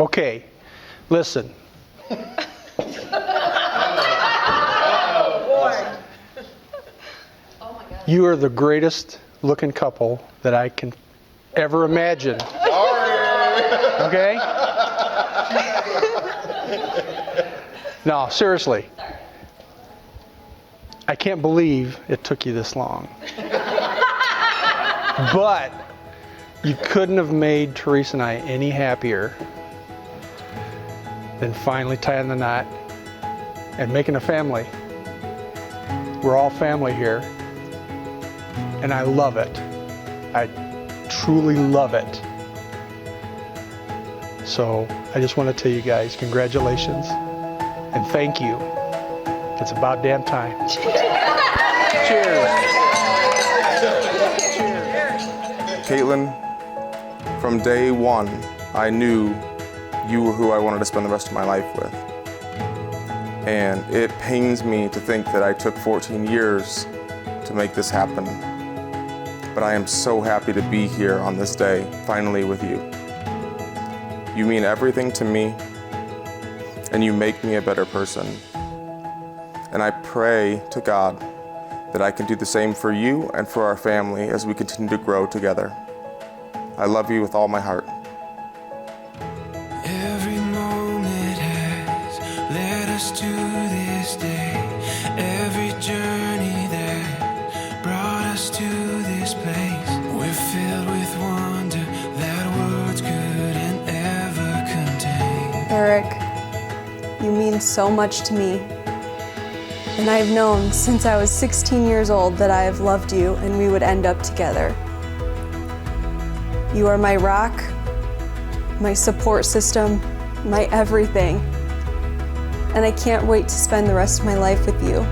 Okay, listen. You are the greatest looking couple that I can ever imagine. Okay? No, seriously. I can't believe it took you this long. But you couldn't have made Teresa and I any happier than finally tying the knot and making a family. We're all family here, and I love it. I truly love it. So I just want to tell you guys congratulations and thank you. It's about damn time. Cheers. Caitlin, from day one, I knew you were who I wanted to spend the rest of my life with. And it pains me to think that I took 14 years to make this happen. But I am so happy to be here on this day, finally with you. You mean everything to me, and you make me a better person. And I pray to God that I can do the same for you and for our family as we continue to grow together. I love you with all my heart. Every moment has led us to this day. Every journey that brought us to this place. We're filled with wonder that words couldn't ever contain. Eric, you mean so much to me. And I've known since I was 16 years old that I have loved you and we would end up together. You are my rock, my support system, my everything. And I can't wait to spend the rest of my life with you.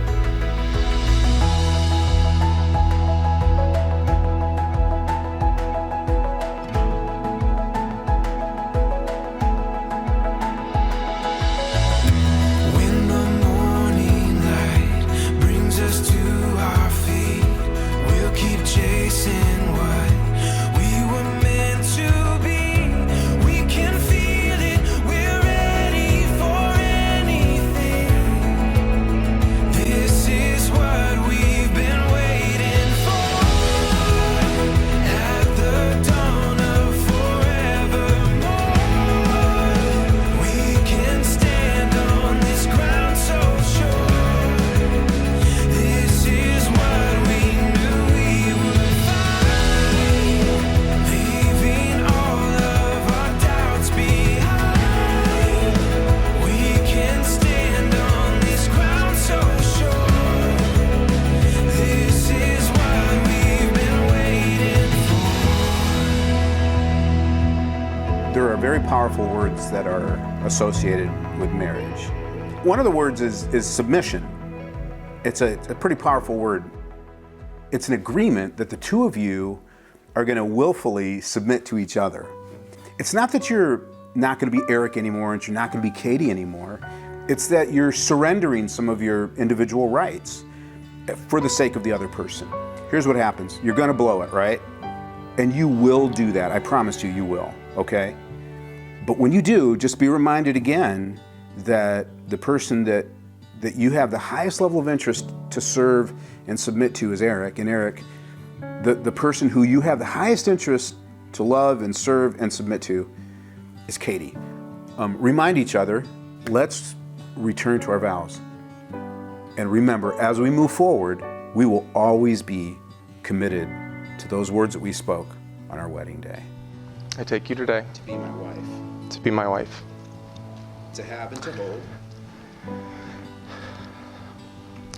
There are very powerful words that are associated with marriage. One of the words is submission. It's a pretty powerful word. It's an agreement that the two of you are going to willfully submit to each other. It's not that you're not going to be Eric anymore and you're not going to be Katie anymore. It's that you're surrendering some of your individual rights for the sake of the other person. Here's what happens. You're going to blow it, right? And you will do that. I promise you, you will, okay? But when you do, just be reminded again that the person that you have the highest level of interest to serve and submit to is Eric. And Eric, the person who you have the highest interest to love and serve and submit to is Katie. Remind each other, let's return to our vows. And remember, as we move forward, we will always be committed to those words that we spoke on our wedding day. I take you today To be my wife. to be my wife, To have and to hold.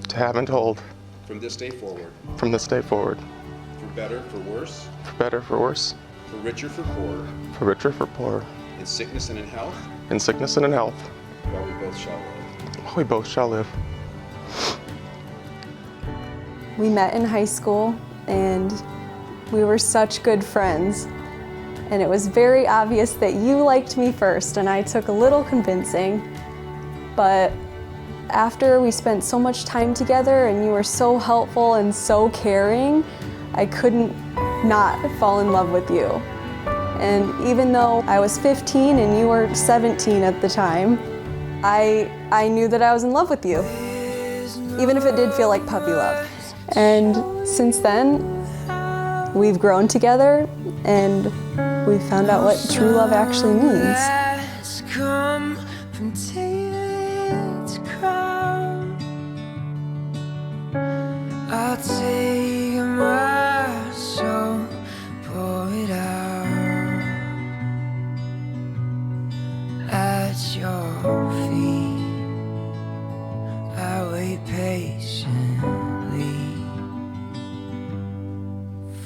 to have and to hold From this day forward. from this day forward, For better, for worse. for better, for worse, For richer, for poorer. for richer, for poorer, In sickness and in health. in sickness and in health, While we both shall live. while we both shall live. We met in high school and we were such good friends. And it was very obvious that you liked me first, and I took a little convincing. But after we spent so much time together and you were so helpful and so caring, I couldn't not fall in love with you. And even though I was 15 and you were 17 at the time, I knew that I was in love with you, even if it did feel like puppy love. And since then, we've grown together and we've found out what true love actually means. Come from tail to crown. I'll take my soul, pour it out at your feet. I wait patiently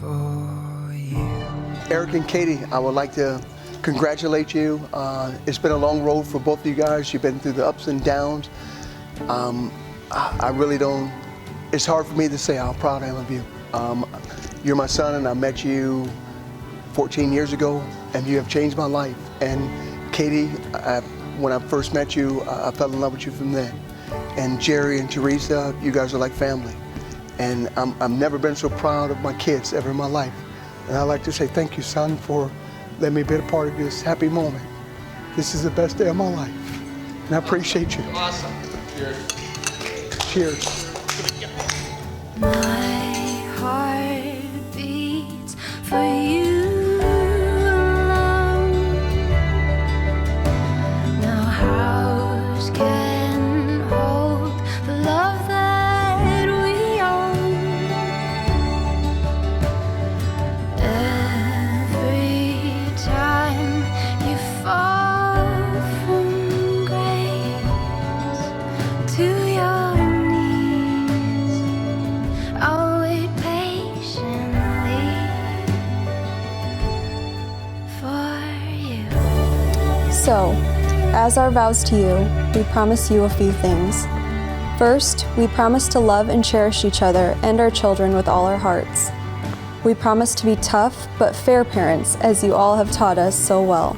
for you. Eric and Katie, I would like to congratulate you. It's been a long road for both of you guys. You've been through the ups and downs. I really don't, it's hard for me to say how proud I am of you. You're my son and I met you 14 years ago and you have changed my life. And Katie, when I first met you, I fell in love with you from then. And Jerry and Teresa, you guys are like family. And I've never been so proud of my kids ever in my life. And I'd like to say thank you, son, for letting me be a part of this happy moment. This is the best day of my life. And I appreciate you. Awesome. Cheers. My heart beats for you alone. No house can hold the love that we own. Every time you fall from grace to your knees, I'll wait patiently for you. So, as our vows to you, we promise you a few things. First, we promise to love and cherish each other and our children with all our hearts. We promise to be tough but fair parents, as you all have taught us so well.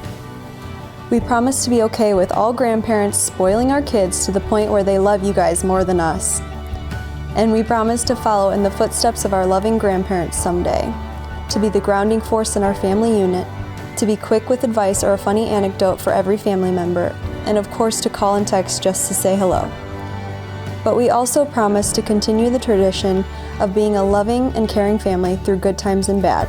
We promise to be okay with all grandparents spoiling our kids to the point where they love you guys more than us. And we promise to follow in the footsteps of our loving grandparents someday, to be the grounding force in our family unit, to be quick with advice or a funny anecdote for every family member, and of course to call and text just to say hello. But we also promise to continue the tradition of being a loving and caring family through good times and bad.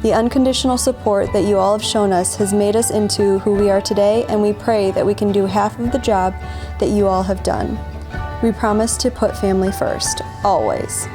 The unconditional support that you all have shown us has made us into who we are today, and we pray that we can do half of the job that you all have done. We promise to put family first, always.